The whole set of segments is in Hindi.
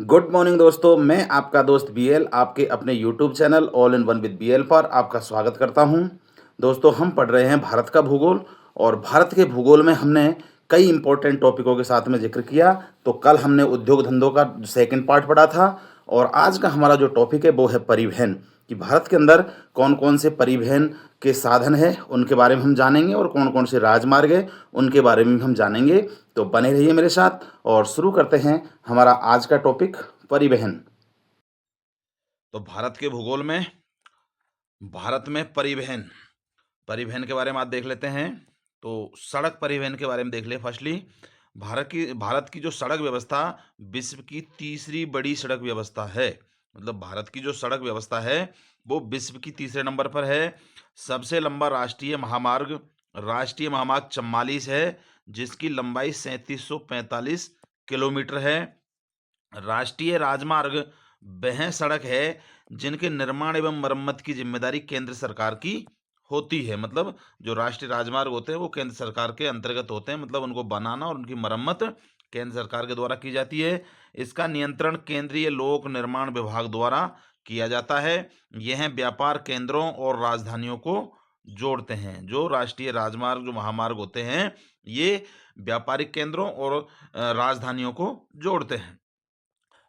गुड मॉर्निंग दोस्तों, मैं आपका दोस्त बीएल आपके अपने YouTube channel all in one with BL पर आपका स्वागत करता हूं। दोस्तों, हम पढ़ रहे हैं भारत का भूगोल और भारत के भूगोल में हमने कई इंपॉर्टेंट टॉपिकों के साथ में जिक्र किया। तो कल हमने उद्योग धंधों का सेकंड पार्ट पढ़ा था और आज का हमारा जो टॉपिक है वो है परिवहन, कि भारत के अंदर कौन कौन से परिवहन के साधन हैं उनके बारे में हम जानेंगे और कौन कौन से राजमार्ग हैं उनके बारे में भी हम जानेंगे। तो बने रहिए मेरे साथ और शुरू करते हैं हमारा आज का टॉपिक परिवहन। तो भारत के भूगोल में भारत में परिवहन परिवहन के बारे में आज देख लेते हैं। तो सड़क परिवहन के बारे में देख ले। फर्स्टली भारत की जो सड़क व्यवस्था विश्व की तीसरी बड़ी सड़क व्यवस्था है। मतलब भारत की जो सड़क व्यवस्था है वो विश्व की तीसरे नंबर पर है। सबसे लंबा राष्ट्रीय महामार्ग 44 है, जिसकी लंबाई 3745 किलोमीटर है। राष्ट्रीय राजमार्ग वह सड़क है जिनके निर्माण एवं मरम्मत की जिम्मेदारी केंद्र सरकार की होती है। मतलब जो राष्ट्रीय राजमार्ग होते हैं वो केंद्र सरकार के अंतर्गत होते हैं। मतलब उनको बनाना और उनकी मरम्मत केंद्र सरकार के द्वारा की जाती है। इसका नियंत्रण केंद्रीय लोक निर्माण विभाग द्वारा किया जाता है। यह व्यापार केंद्रों और राजधानियों को जोड़ते हैं। जो राष्ट्रीय राजमार्ग जो महामार्ग होते हैं ये व्यापारिक केंद्रों और राजधानियों को जोड़ते हैं।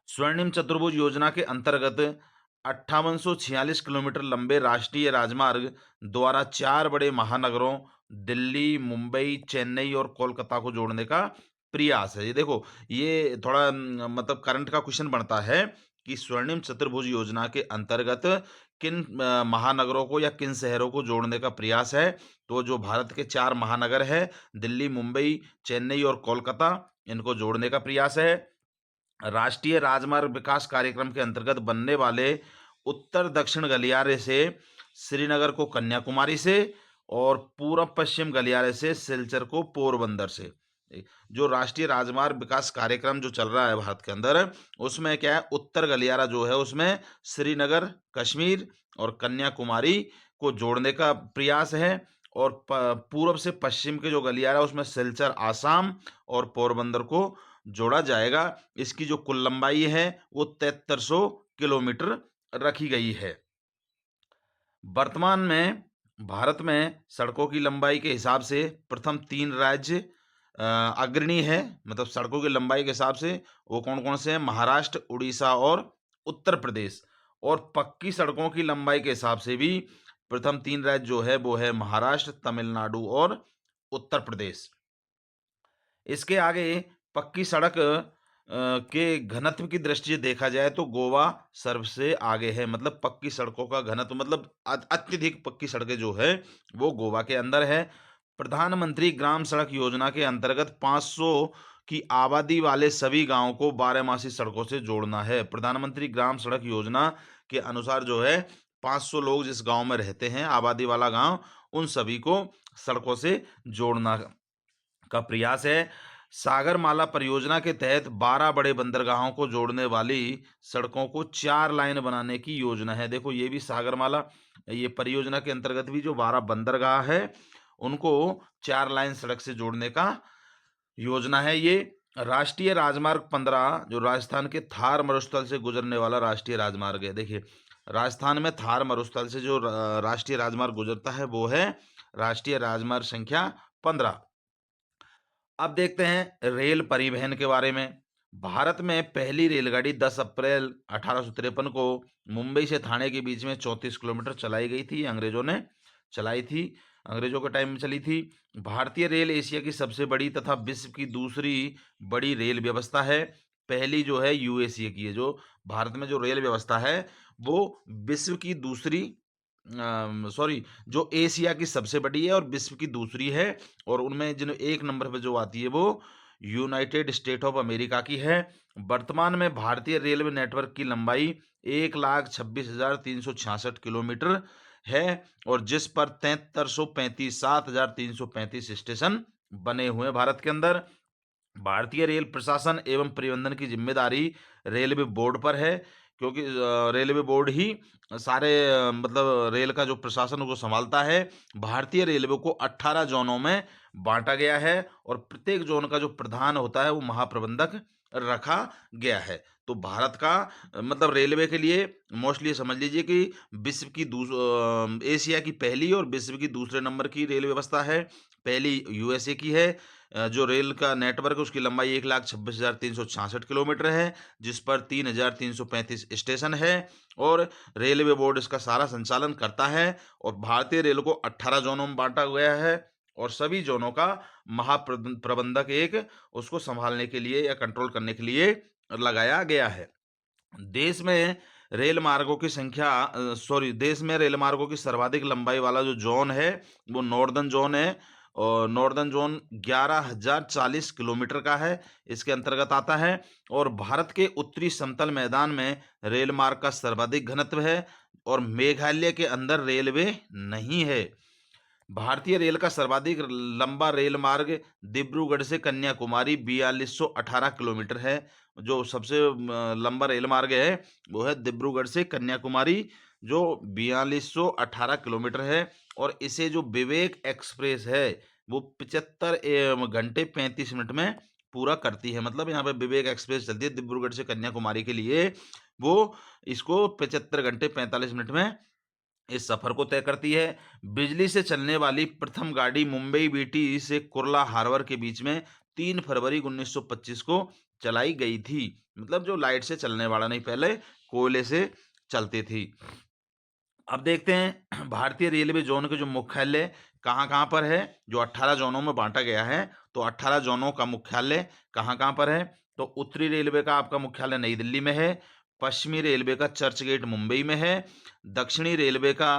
स्वर्णिम चतुर्भुज योजना के अंतर्गत 5846 किलोमीटर लंबे राष्ट्रीय राजमार्ग द्वारा 4 बड़े महानगरों दिल्ली, मुंबई, चेन्नई और कोलकाता को जोड़ने का प्रयास है। ये देखो, ये थोड़ा मतलब करंट का क्वेश्चन बनता है कि स्वर्णिम चतुर्भुज योजना के अंतर्गत किन महानगरों को या किन शहरों को जोड़ने का प्रयास है। तो जो भारत के 4 महानगर है दिल्ली, मुंबई, चेन्नई और कोलकाता, इनको जोड़ने का प्रयास है। राष्ट्रीय राजमार्ग विकास कार्यक्रम के अंतर्गत बनने वाले उत्तर दक्षिण गलियारे से श्रीनगर को कन्याकुमारी से और पूर्व पश्चिम गलियारे से सिलचर को पोरबंदर से। जो राष्ट्रीय राजमार्ग विकास कार्यक्रम जो चल रहा है भारत के अंदर, उसमें क्या है, उत्तर गलियारा जो है उसमें श्रीनगर कश्मीर और कन्याकुमारी को जोड़ने का प्रयास है। और पूर्व से पश्चिम के जो गलियारा है उसमें सिलचर आसाम और पोरबंदर को जोड़ा जाएगा। इसकी जो कुल लंबाई है वो 7300 किलोमीटर रखी गई है। वर्तमान में भारत में सड़कों की लंबाई के हिसाब से प्रथम 3 राज्य अग्रणी है। मतलब सड़कों की लंबाई के हिसाब से वो कौन कौन से हैं? महाराष्ट्र, उड़ीसा और उत्तर प्रदेश। और पक्की सड़कों की लंबाई के हिसाब से भी प्रथम 3 राज्य जो है वो है महाराष्ट्र, तमिलनाडु और उत्तर प्रदेश। इसके आगे पक्की सड़क के घनत्व की दृष्टि से देखा जाए तो गोवा सबसे आगे है। मतलब पक्की सड़कों का घनत्व, मतलब अत्यधिक पक्की सड़कें जो है वो गोवा के अंदर है। प्रधानमंत्री ग्राम सड़क योजना के अंतर्गत 500 की आबादी वाले सभी गांवों को 12मासी सड़कों से जोड़ना है। प्रधानमंत्री ग्राम सड़क योजना के अनुसार जो है 500 लोग जिस गांव में रहते हैं, आबादी वाला गांव, उन सभी को सड़कों से जोड़ना का प्रयास है। सागरमाला परियोजना के तहत 12 बड़े बंदरगाहों को जोड़ने वाली सड़कों को 4 लाइन बनाने की योजना है। देखो, ये भी सागरमाला ये परियोजना के अंतर्गत भी जो 12 बंदरगाह है उनको 4 लाइन सड़क से जोड़ने का योजना है। ये राष्ट्रीय राजमार्ग 15 जो राजस्थान के थार मरुस्थल से गुजरने वाला राष्ट्रीय राजमार्ग है। देखिए, राजस्थान में थार मरुस्थल से जो राष्ट्रीय राजमार्ग गुजरता है वो है राष्ट्रीय राजमार्ग संख्या 15। अब देखते हैं रेल परिवहन के बारे में। भारत में पहली रेलगाड़ी 10 अप्रैल 1853 को मुंबई से थाने के बीच में 34 किलोमीटर चलाई गई थी। अंग्रेजों ने चलाई थी, अंग्रेजों के टाइम में चली थी। भारतीय रेल एशिया की सबसे बड़ी तथा विश्व की दूसरी बड़ी रेल व्यवस्था है। पहली जो है यूएसए की है। जो भारत में जो रेल व्यवस्था है वो विश्व की दूसरी सॉरी जो एशिया की सबसे बड़ी है और विश्व की दूसरी है। और उनमें जिन एक नंबर पे जो आती है वो यूनाइटेड स्टेट ऑफ अमेरिका की है। वर्तमान में भारतीय रेलवे नेटवर्क की लंबाई 1,26,366 किलोमीटर है और जिस पर 7,335 स्टेशन बने हुए हैं भारत के अंदर। भारतीय रेल प्रशासन एवं प्रबंधन की जिम्मेदारी रेलवे बोर्ड पर है, क्योंकि रेलवे बोर्ड ही सारे मतलब रेल का जो प्रशासन को संभालता है। भारतीय रेलवे को 18 जोनों में बांटा गया है और प्रत्येक जोन का जो प्रधान होता है वो महाप्रबंधक रखा गया है। तो भारत का मतलब रेलवे के लिए मोस्टली समझ लीजिए कि एशिया की पहली और विश्व की दूसरे नंबर की रेल व्यवस्था है। पहली यूएसए की है। जो रेल का नेटवर्क है उसकी लंबाई 1,26,366 किलोमीटर है, जिस पर 3,335 स्टेशन है और रेलवे बोर्ड इसका सारा संचालन करता है। और भारतीय रेल को 18 जोनों में बांटा गया है और सभी जोनों का महाप्रबंधक एक उसको संभालने के लिए या कंट्रोल करने के लिए लगाया गया है। देश में रेल मार्गों की संख्या देश में रेल मार्गों की सर्वाधिक लंबाई वाला जो जोन है वो नॉर्दर्न जोन है और नॉर्दर्न जोन 11,040 किलोमीटर का है, इसके अंतर्गत आता है। और भारत के उत्तरी समतल मैदान में रेल मार्ग का सर्वाधिक घनत्व है और मेघालय के अंदर रेलवे नहीं है। भारतीय रेल का सर्वाधिक लंबा रेल मार्ग डिब्रूगढ़ से कन्याकुमारी 4218 किलोमीटर है। जो सबसे लंबा रेल मार्ग है वो है डिब्रूगढ़ से कन्याकुमारी, जो 4218 किलोमीटर है। और इसे जो विवेक एक्सप्रेस है वो 75 घंटे 35 मिनट में पूरा करती है। मतलब यहाँ पे विवेक एक्सप्रेस चलती है डिब्रूगढ़ से कन्याकुमारी के लिए, वो इसको 75 घंटे 45 मिनट में इस सफर को तय करती है। बिजली से चलने वाली प्रथम गाड़ी मुंबई बीटी से कुर्ला हार्बर के बीच में 3 फरवरी 1925 को चलाई गई थी। मतलब जो लाइट से चलने वाला नहीं, पहले कोयले से चलती थी। अब देखते हैं भारतीय रेलवे जोन के जो मुख्यालय कहाँ कहाँ पर है। जो 18 जोनों में बांटा गया है, तो 18 जोनों का मुख्यालय कहाँ कहाँ पर है। तो उत्तरी रेलवे का आपका मुख्यालय नई दिल्ली में है। पश्चिमी रेलवे का चर्च गेट मुंबई में है। दक्षिणी रेलवे का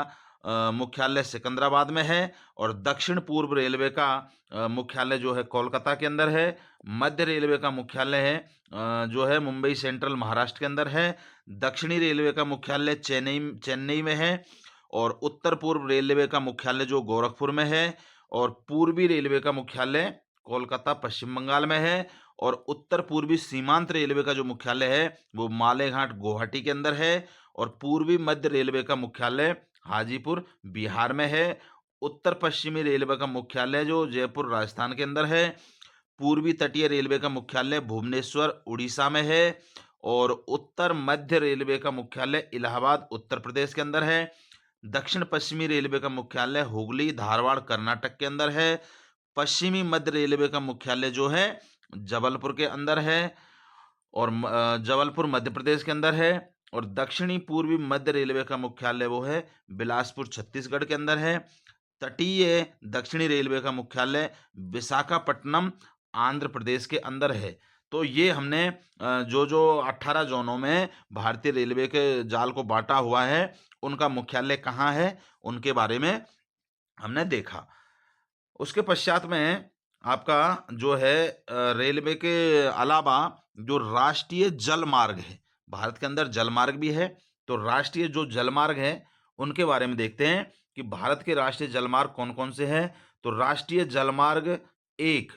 मुख्यालय सिकंदराबाद में है। और दक्षिण पूर्व रेलवे का मुख्यालय जो है कोलकाता के अंदर है। मध्य रेलवे का मुख्यालय है जो है मुंबई सेंट्रल महाराष्ट्र के अंदर है। दक्षिणी रेलवे का मुख्यालय चेन्नई चेन्नई में है। और उत्तर पूर्व रेलवे का मुख्यालय जो गोरखपुर में है। और पूर्वी रेलवे का मुख्यालय कोलकाता पश्चिम बंगाल में है। और उत्तर पूर्वी सीमांत रेलवे का जो मुख्यालय है वो मालेगांव गुवाहाटी के अंदर है। और पूर्वी मध्य रेलवे का मुख्यालय हाजीपुर बिहार में है। उत्तर पश्चिमी रेलवे का मुख्यालय जो जयपुर राजस्थान के अंदर है। पूर्वी तटीय रेलवे का मुख्यालय भुवनेश्वर उड़ीसा में है। और उत्तर मध्य रेलवे का मुख्यालय इलाहाबाद उत्तर प्रदेश के अंदर है। दक्षिण पश्चिमी रेलवे का मुख्यालय हुगली धारवाड़ कर्नाटक के अंदर है। पश्चिमी मध्य रेलवे का मुख्यालय जो है जबलपुर के अंदर है और जबलपुर मध्य प्रदेश के अंदर है। और दक्षिणी पूर्वी मध्य रेलवे का मुख्यालय वो है बिलासपुर छत्तीसगढ़ के अंदर है। तटीय दक्षिणी रेलवे का मुख्यालय विशाखापट्टनम आंध्र प्रदेश के अंदर है। तो ये हमने जो जो 18 जोनों में भारतीय रेलवे के जाल को बांटा हुआ है उनका मुख्यालय कहाँ है उनके बारे में हमने देखा। उसके पश्चात में आपका जो है रेलवे के अलावा जो राष्ट्रीय जल मार्ग है, भारत के अंदर जल मार्ग भी है। तो राष्ट्रीय जो जल मार्ग है उनके बारे में देखते हैं कि भारत के राष्ट्रीय जल मार्ग कौन कौन से हैं। तो राष्ट्रीय जल मार्ग एक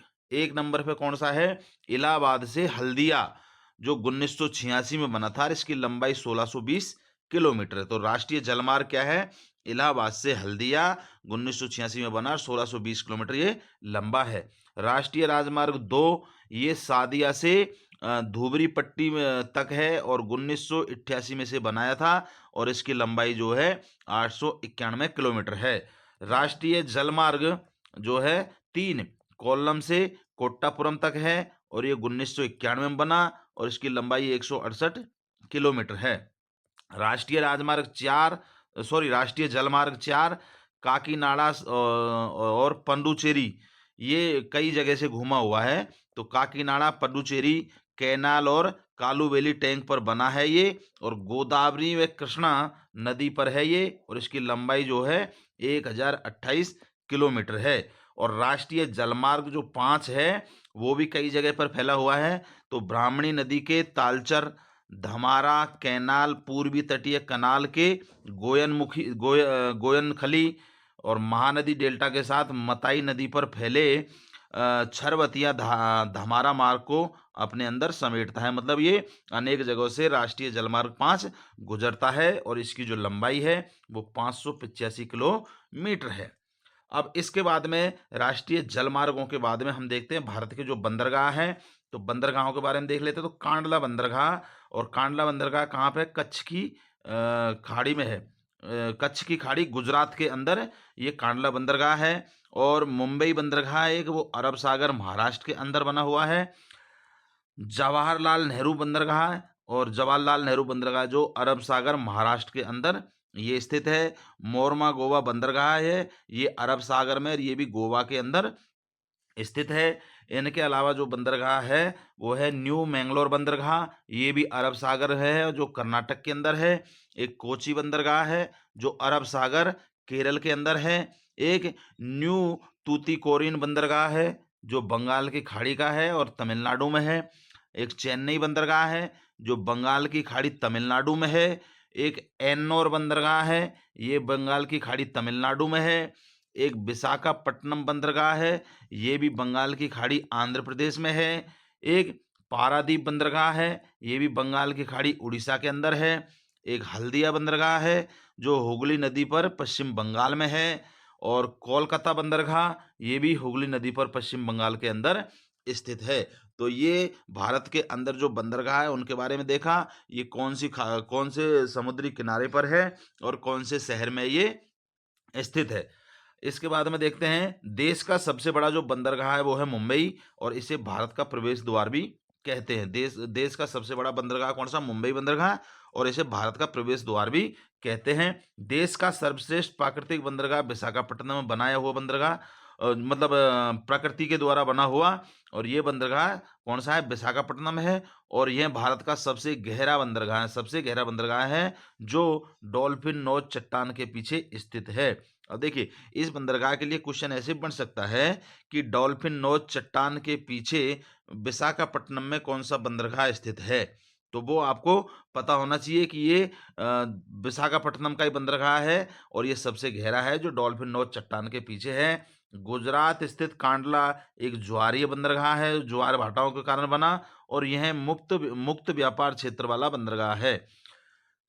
नंबर पे कौन सा है, इलाहाबाद से हल्दिया, जो 1986 में बना था और इसकी लंबाई 1620 किलोमीटर है। तो राष्ट्रीय जलमार्ग क्या है, इलाहाबाद से हल्दिया 1986 में बना, 1620 किलोमीटर ये लंबा है। राष्ट्रीय राजमार्ग 2 ये सादिया से धुबरी पट्टी तक है और 1988 में से बनाया था और इसकी लंबाई जो है 891 किलोमीटर है। राष्ट्रीय जलमार्ग जो है 3 कोल्लम से कोट्टापुरम तक है और ये 1991 में बना और इसकी लंबाई 168 किलोमीटर है। राष्ट्रीय जलमार्ग 4 काकीनाडा और पंडुचेरी, ये कई जगह से घूमा हुआ है। तो काकीनाडा पंडुचेरी कैनाल और कालूवेली टैंक पर बना है ये और गोदावरी व कृष्णा नदी पर है ये और इसकी लंबाई जो है 1028 किलोमीटर है। और राष्ट्रीय जलमार्ग जो 5 है वो भी कई जगह पर फैला हुआ है। तो ब्राह्मणी नदी के तालचर धमारा कैनाल, पूर्वी तटीय कनाल के गोयनखली और महानदी डेल्टा के साथ मताई नदी पर फैले छरवतिया धमारा मार्ग को अपने अंदर समेटता है। मतलब ये अनेक जगहों से राष्ट्रीय जलमार्ग 5 गुजरता है और इसकी जो लंबाई है वो 585 किलोमीटर है। अब इसके बाद में राष्ट्रीय जलमार्गों के बाद में हम देखते हैं भारत के जो बंदरगाह हैं, तो बंदरगाहों के बारे में देख लेते हैं। तो कांडला बंदरगाह, और कांडला बंदरगाह कहाँ पे है? कच्छ की खाड़ी में है। कच्छ की खाड़ी गुजरात के अंदर ये कांडला बंदरगाह है। और मुंबई बंदरगाह एक वो अरब सागर महाराष्ट्र के अंदर बना हुआ है। जवाहरलाल नेहरू बंदरगाह है, और जवाहरलाल नेहरू बंदरगाह जो अरब सागर महाराष्ट्र के अंदर ये स्थित है। मोरमा गोवा बंदरगाह है, ये अरब सागर में, और ये भी गोवा के अंदर स्थित है। इनके अलावा जो बंदरगाह है वो है न्यू मैंगलोर बंदरगाह, ये भी अरब सागर है जो कर्नाटक के अंदर है। एक कोची बंदरगाह है जो अरब सागर केरल के अंदर है। एक न्यू तूतीकोरिन बंदरगाह है जो बंगाल की खाड़ी का है और तमिलनाडु में है। एक चेन्नई बंदरगाह है जो बंगाल की खाड़ी तमिलनाडु में है। एक एन्नोर बंदरगाह है, ये बंगाल की खाड़ी तमिलनाडु में है। एक विशाखापट्टनम बंदरगाह है, ये भी बंगाल की खाड़ी आंध्र प्रदेश में है। एक पारादीप बंदरगाह है, ये भी बंगाल की खाड़ी उड़ीसा के अंदर है। एक हल्दिया बंदरगाह है जो हुगली नदी पर पश्चिम बंगाल में है। और कोलकाता बंदरगाह, ये भी हुगली नदी पर पश्चिम बंगाल के अंदर स्थित है। तो ये भारत के अंदर जो बंदरगाह है उनके बारे में देखा, ये कौन से समुद्री किनारे पर है और कौन से शहर में ये स्थित है। इसके बाद में देखते हैं देश का सबसे बड़ा जो बंदरगाह है वो है मुंबई, और इसे भारत का प्रवेश द्वार भी कहते हैं। देश का सबसे बड़ा बंदरगाह कौन सा? मुंबई बंदरगाह, और इसे भारत का प्रवेश द्वार भी कहते हैं। देश का सर्वश्रेष्ठ प्राकृतिक बंदरगाह विशाखापट्टनम में बनाया हुआ बंदरगाह, मतलब प्रकृति के द्वारा बना हुआ, और ये बंदरगाह कौन सा है? विशाखापट्टनम है। और यह भारत का सबसे गहरा बंदरगाह है, सबसे गहरा बंदरगाह है जो डॉल्फिन नोच चट्टान के पीछे स्थित है। अब देखिए इस बंदरगाह के लिए क्वेश्चन ऐसे बन सकता है कि डॉल्फिन नोच चट्टान के पीछे विशाखापट्टनम में कौन सा बंदरगाह स्थित है। तो वो आपको पता होना चाहिए कि ये विशाखापट्टनम का ही बंदरगाह है, और ये सबसे गहरा है जो डॉल्फिन नोच चट्टान के पीछे है। गुजरात स्थित कांडला एक ज्वारीय बंदरगाह है, ज्वार भाटाओं के कारण बना, और यह मुक्त मुक्त व्यापार क्षेत्र वाला बंदरगाह है।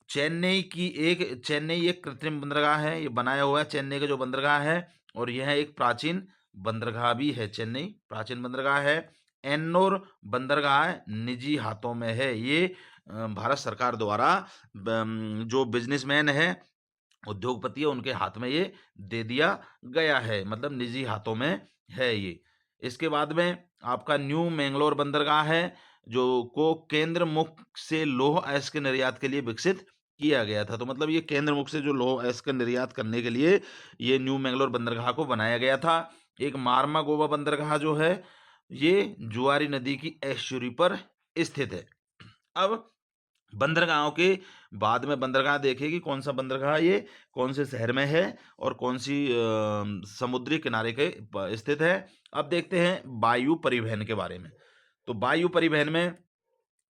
चेन्नई एक कृत्रिम बंदरगाह है, ये बनाया हुआ है चेन्नई का जो बंदरगाह है, और यह एक प्राचीन बंदरगाह भी है। चेन्नई प्राचीन बंदरगाह है। एन्नोर बंदरगाह निजी हाथों में है, ये भारत सरकार द्वारा जो बिजनेसमैन है, उद्योगपति है, उनके हाथ में ये दे दिया गया है, मतलब निजी हाथों में है ये। इसके बाद में आपका न्यू मैंगलोर बंदरगाह है जो को केंद्र मुख से लौह अयस्क के निर्यात के लिए विकसित किया गया था। तो मतलब ये केंद्र मुख से जो लौह अयस्क का निर्यात करने के लिए ये न्यू मैंगलोर बंदरगाह को बनाया गया था। एक मारमा गोवा बंदरगाह जो है ये जुआरी नदी की एस्चुरी पर स्थित है। अब बंदरगाहों के बाद में बंदरगाह देखें कि कौन सा बंदरगाह ये कौन से शहर में है और कौन सी समुद्री किनारे के स्थित है। अब देखते हैं वायु परिवहन के बारे में। तो वायु परिवहन में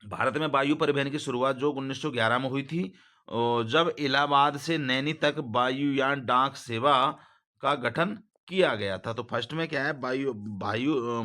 भारत में वायु परिवहन की शुरुआत जो 1911 में हुई थी, जब इलाहाबाद से नैनी तक वायुयान डाक सेवा का गठन किया गया था। तो फर्स्ट में क्या है,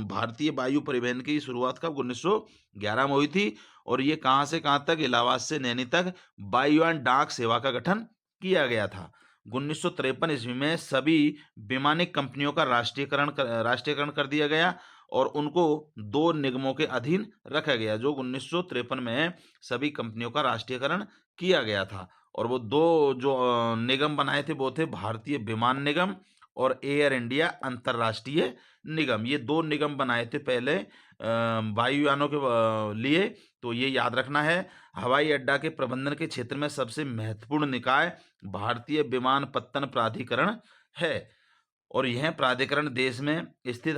भारतीय वायु परिवहन की शुरुआत कब? 1911 में हुई थी, और ये कहाँ से कहाँ तक? इलाहाबाद से नैनी तक वायुयान डाक सेवा का गठन किया गया था। 1953 ईस्वी में सभी वैमानिक कंपनियों का राष्ट्रीयकरण कर दिया गया, और उनको दो निगमों के अधीन रखा गया। जो 1953 में सभी कंपनियों का राष्ट्रीयकरण किया गया था, और वो दो जो निगम बनाए थे वो थे भारतीय विमान निगम और एयर इंडिया अंतर्राष्ट्रीय निगम। ये दो निगम बनाए थे पहले वायुयानों के लिए। तो ये याद रखना है। हवाई अड्डा के प्रबंधन के क्षेत्र में सबसे महत्वपूर्ण निकाय भारतीय विमानपत्तन प्राधिकरण है, और यह प्राधिकरण देश में स्थित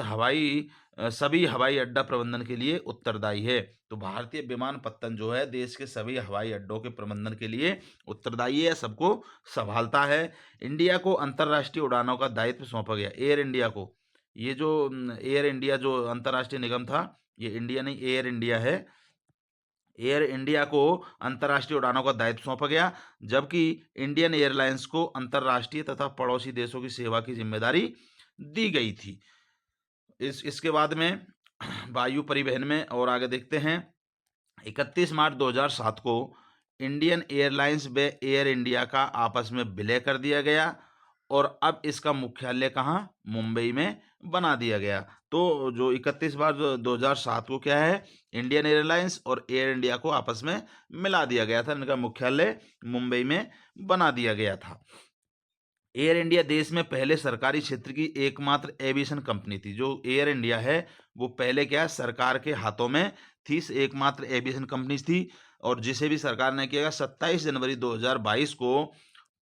सभी हवाई अड्डा प्रबंधन के लिए उत्तरदायी है। तो भारतीय विमानपत्तन जो है देश के सभी हवाई अड्डों के प्रबंधन के लिए उत्तरदायी है, सबको संभालता है। इंडिया को अंतर्राष्ट्रीय उड़ानों का दायित्व सौंपा गया, एयर इंडिया को। ये जो एयर इंडिया जो अंतर्राष्ट्रीय निगम था, ये इंडिया नहीं एयर इंडिया है। एयर इंडिया को अंतर्राष्ट्रीय उड़ानों का दायित्व सौंपा गया, जबकि इंडियन एयरलाइंस को अंतर्राष्ट्रीय तथा पड़ोसी देशों की सेवा की जिम्मेदारी दी गई थी। इसके बाद में वायु परिवहन में और आगे देखते हैं। 31 मार्च 2007 को इंडियन एयरलाइंस व एयर इंडिया का आपस में विलय कर दिया गया, और अब इसका मुख्यालय कहाँ, मुंबई में बना दिया गया। तो जो 31 मार्च 2007 को क्या है, इंडियन एयरलाइंस और एयर इंडिया को आपस में मिला दिया गया था, इनका मुख्यालय मुंबई में बना दिया गया था। एयर इंडिया देश में पहले सरकारी क्षेत्र की एकमात्र एविएशन कंपनी थी। जो एयर इंडिया है वो पहले क्या है, सरकार के हाथों में थी, एकमात्र एविएशन कंपनी थी। और जिसे भी सरकार ने किया, 27 जनवरी 2022 को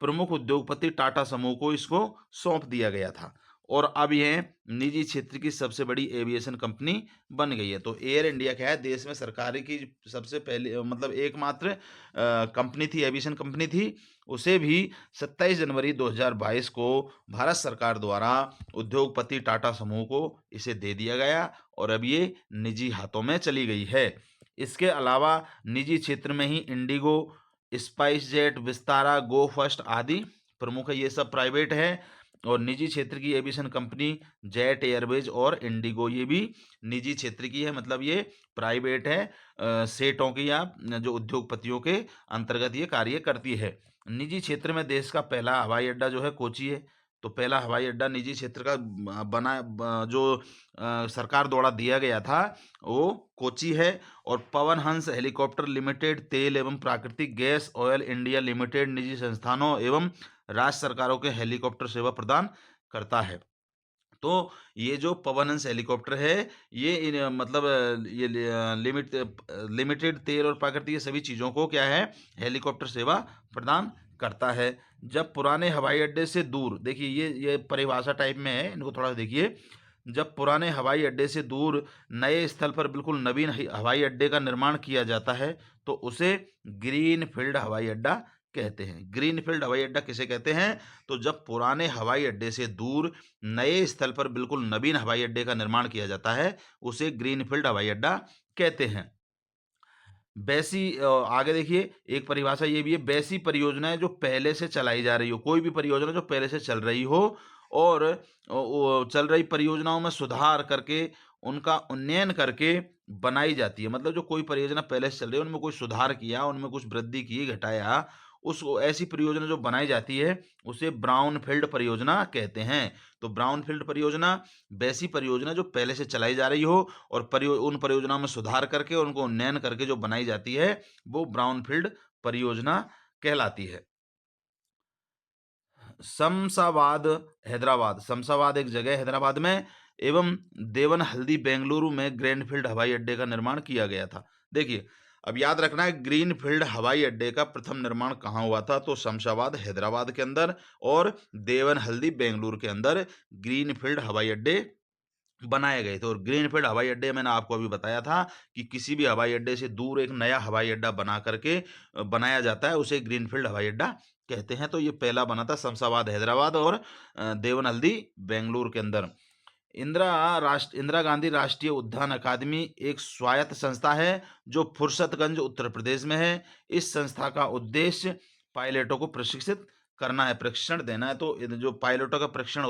प्रमुख उद्योगपति टाटा समूह को इसको सौंप दिया गया था। और अब यह निजी क्षेत्र की सबसे बड़ी एविएशन कंपनी बन गई है। तो एयर इंडिया क्या है, देश में सरकारी की सबसे पहले मतलब एकमात्र कंपनी थी, एविएशन कंपनी थी। उसे भी 27 जनवरी 2022 को भारत सरकार द्वारा उद्योगपति टाटा समूह को इसे दे दिया गया और अब ये निजी हाथों में चली गई है। इसके अलावा निजी क्षेत्र में ही इंडिगो, स्पाइस जेट, विस्तारा, गो फर्स्ट आदि प्रमुख है, ये सब प्राइवेट है। और निजी क्षेत्र की एविएशन कंपनी जेट एयरवेज और इंडिगो, ये भी निजी क्षेत्र की है, मतलब ये प्राइवेट है, सेठों की या जो उद्योगपतियों के अंतर्गत ये कार्य करती है। निजी क्षेत्र में देश का पहला हवाई अड्डा जो है कोची है। तो पहला हवाई अड्डा निजी क्षेत्र का जो सरकार द्वारा दिया गया था वो कोची है। और पवन हंस हेलीकॉप्टर लिमिटेड, तेल एवं प्राकृतिक गैस ऑयल इंडिया लिमिटेड निजी संस्थानों एवं राज्य सरकारों के हेलीकॉप्टर सेवा प्रदान करता है। तो ये जो पवन हंस हेलीकॉप्टर है, ये मतलब ये लिमिटेड तेल और प्राकृतिक सभी चीज़ों को क्या है, हेलीकॉप्टर सेवा प्रदान करता है। जब पुराने हवाई अड्डे से दूर, देखिए ये परिभाषा टाइप में है, इनको थोड़ा देखिए। जब पुराने हवाई अड्डे से दूर नए स्थल पर बिल्कुल नवीन हवाई अड्डे का निर्माण किया जाता है तो उसे ग्रीन फील्ड हवाई अड्डा कहते हैं। ग्रीन फील्ड हवाई अड्डा किसे कहते हैं, तो जब पुराने हवाई अड्डे से दूर नए स्थल पर बिल्कुल नवीन हवाई अड्डे का निर्माण किया जाता है उसे ग्रीन फील्ड हवाई अड्डा कहते हैं। वैसी आगे देखिए, एक परिभाषा ये भी है, वैसी परियोजनाएं जो पहले से चलाई जा रही हो, कोई भी परियोजना जो पहले से चल रही हो और वो चल रही परियोजनाओं में सुधार करके उनका उन्नयन करके बनाई जाती है। मतलब जो कोई परियोजना पहले से चल रही है उनमें कोई सुधार किया, उनमें कुछ वृद्धि की, घटाया, उस ऐसी परियोजना जो बनाई जाती है उसे ब्राउन फील्ड परियोजना कहते हैं। तो ब्राउन फील्ड परियोजना वैसी परियोजना जो पहले से चलाई जा रही हो और उन परियोजनाओं में सुधार करके उनको उन्नयन करके जो बनाई जाती है वो ब्राउन फील्ड परियोजना कहलाती है। शमशाबाद हैदराबाद, शमशाबाद एक जगह हैदराबाद में, एवं देवन हल्दी बेंगलुरु में ग्रीनफील्ड हवाई अड्डे का निर्माण किया गया था। देखिए, अब याद रखना है, ग्रीनफील्ड हवाई अड्डे का प्रथम निर्माण कहाँ हुआ था, तो शमशाबाद हैदराबाद के अंदर और देवन हल्दी बेंगलुरु के अंदर ग्रीनफील्ड हवाई अड्डे बनाए गए थे। और ग्रीनफील्ड हवाई अड्डे मैंने आपको अभी बताया था कि किसी भी हवाई अड्डे से दूर एक नया हवाई अड्डा बना करके बनाया जाता है, उसे ग्रीनफील्ड हवाई अड्डा कहते हैं। तो ये पहला बना था शमशाबाद हैदराबाद और देवनहल्दी बेंगलुरु के अंदर। इंदिरा गांधी राष्ट्रीय उद्यान अकादमी एक स्वायत्त संस्था है जो फुर्सतगंज उत्तर प्रदेश में है। इस संस्था का उद्देश्य पायलटों को प्रशिक्षित करना है, प्रशिक्षण देना है। तो जो पायलटों का प्रशिक्षण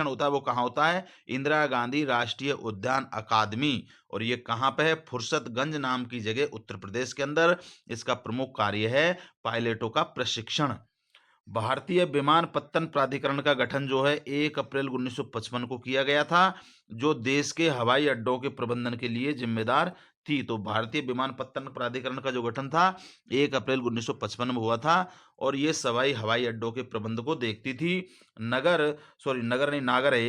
होता है वो कहाँ होता है, इंदिरा गांधी राष्ट्रीय उद्यान अकादमी। और ये कहाँ पे है, फुर्सतगंज नाम की जगह उत्तर प्रदेश के अंदर। इसका प्रमुख कार्य है पायलटों का प्रशिक्षण। भारतीय विमानपत्तन प्राधिकरण का गठन जो है 1 अप्रैल 1955 को किया गया था, जो देश के हवाई अड्डों के प्रबंधन के लिए जिम्मेदार थी। तो भारतीय विमानपत्तन प्राधिकरण का जो गठन था 1 अप्रैल 1955 में हुआ था और ये सवाई हवाई अड्डों के प्रबंध को देखती थी। नगर नहीं, नागर है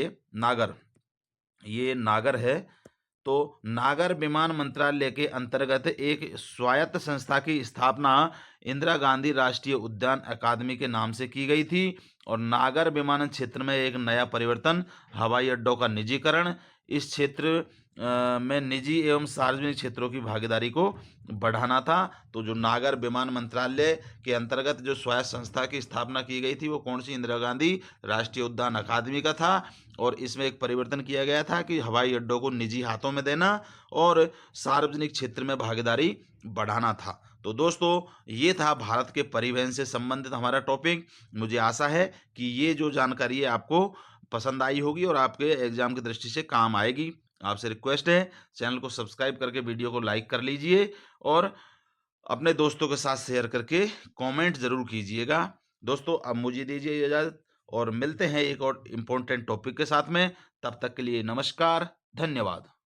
ये नागर है। तो नागर विमान मंत्रालय के अंतर्गत एक स्वायत्त संस्था की स्थापना इंदिरा गांधी राष्ट्रीय उद्यान अकादमी के नाम से की गई थी। और नागर विमानन क्षेत्र में एक नया परिवर्तन, हवाई अड्डों का निजीकरण, इस क्षेत्र में निजी एवं सार्वजनिक क्षेत्रों की भागीदारी को बढ़ाना था। तो जो नागर विमान मंत्रालय के अंतर्गत जो स्वायत्त संस्था की स्थापना की गई थी वो कौन सी, इंदिरा गांधी राष्ट्रीय उद्यान अकादमी का था। और इसमें एक परिवर्तन किया गया था कि हवाई अड्डों को निजी हाथों में देना और सार्वजनिक क्षेत्र में भागीदारी बढ़ाना था। तो दोस्तों, ये था भारत के परिवहन से संबंधित हमारा टॉपिक। मुझे आशा है कि ये जो जानकारी है आपको पसंद आई होगी और आपके एग्जाम की दृष्टि से काम आएगी। आपसे रिक्वेस्ट है, चैनल को सब्सक्राइब करके वीडियो को लाइक कर लीजिए और अपने दोस्तों के साथ शेयर करके कमेंट ज़रूर कीजिएगा। दोस्तों, अब मुझे दीजिए इजाज़त और मिलते हैं एक और इम्पोर्टेंट टॉपिक के साथ में। तब तक के लिए नमस्कार, धन्यवाद।